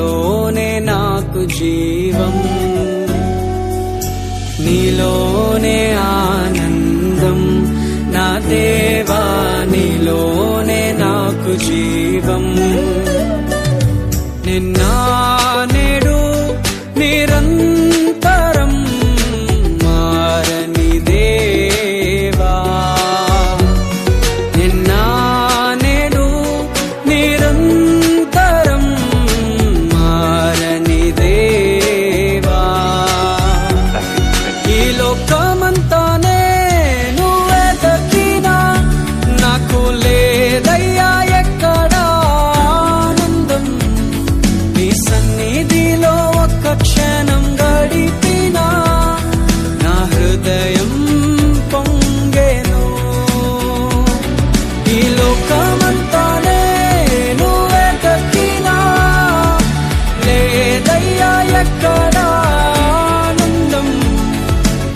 నీలోనే నాకు జీవం, నీలోనే ఆనందం నా దేవా, నీలోనే నాకు జీవం. నిన్న నేడు నిరంతరం మారని దేవా, నిన్న నేడు నిరంతరం మారని దేవా. ఈ లోకమంతానే నువ్వే దక్కినా నాకు లేదయ్యా ఎక్కడా ఆనందం. నీ సన్నిధిలో ఒక్క క్షణం గడిపినా నా హృదయం పొంగెను. ఈ లోకమంతానే నువ్వే దక్కినా లేదయ్యా ఎక్కడా ఆనందం.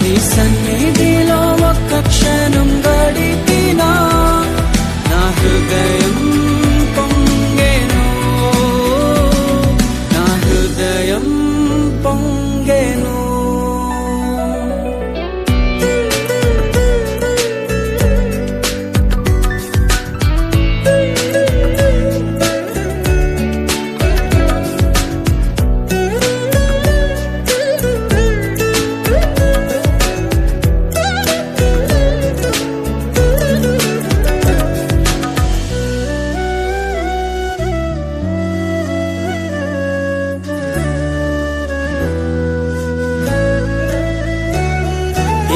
నీ సన్నిధిలో ఒక్క క్షణం గడిపినా నా హృదయం పొంగెను, నా హృదయం పొంగెను.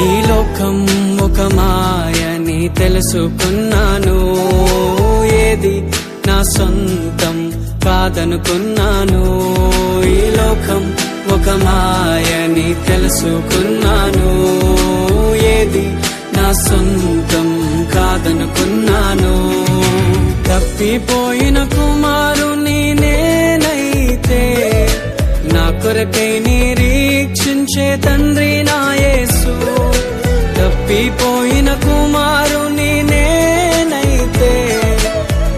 ఈ లోకం ఒక మాయని తెలుసుకున్నాను, ఏది నా సొంతం కాదనుకున్నాను. ఈ లోకం ఒక మాయని తెలుసుకున్నాను, ఏది నా సొంతం కాదనుకున్నాను. తప్పిపోయిన కుమారుని నేనైతే నా కొరకై నిరీక్షించే తండ్రి నా యేసు. తప్పిపోయిన కుమారుని నేనైతే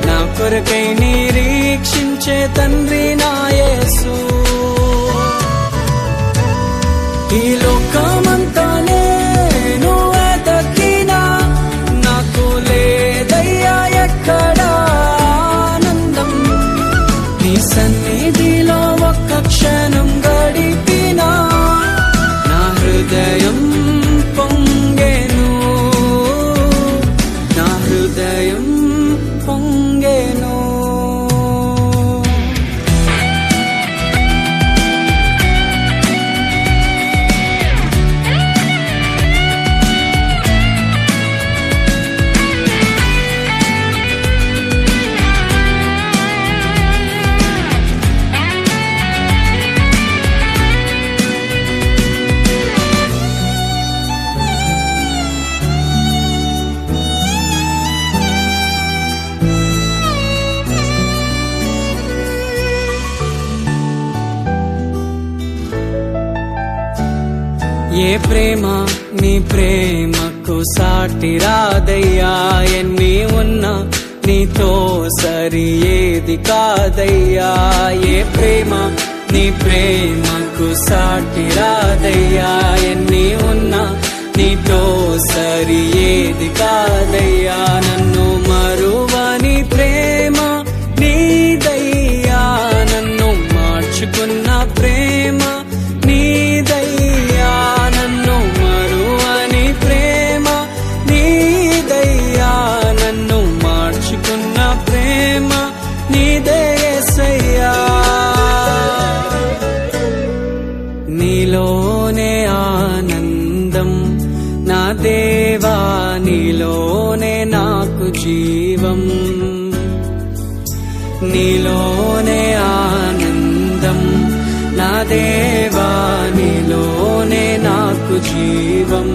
నా కొరకై నిరీక్షించే తండ్రి నా యేసు. ఈ లోకమంతానే నువ్వే దక్కినా నాకు లేదయ్యా ఎక్కడా ఆనందం. నీ సన్నిధిలో ఒక్క క్షణం గడిపినా నా హృదయం పొంగెను, నా హృదయం పొంగెను. ఏ ప్రేమ నీ ప్రేమకు సాటి రాదయ్యా, ఎన్ని ఉన్నా నీతో సరి ఏది కాదయ్యా. ఏ ప్రేమ నీ ప్రేమకు సాటి రాదయ్యా, ఎన్ని ఉన్నా నీతో సరి ఏది కాదయ్యా. నన్ను మరువని ప్రేమ నీదయ్యా, నన్ను మార్చుకున్న ప్రేమ నీదయ్యా. నన్ను మరువని ప్రేమ నీదయ్యా, నన్ను మార్చుకున్న ప్రేమ నీదే యేసయ్యా. నీలోనే ఆనందం నా దేవా, నీలోనే నాకు జీవం, నీలోనే ఆనందం నా దేవా, నీలోనే నాకు జీవం.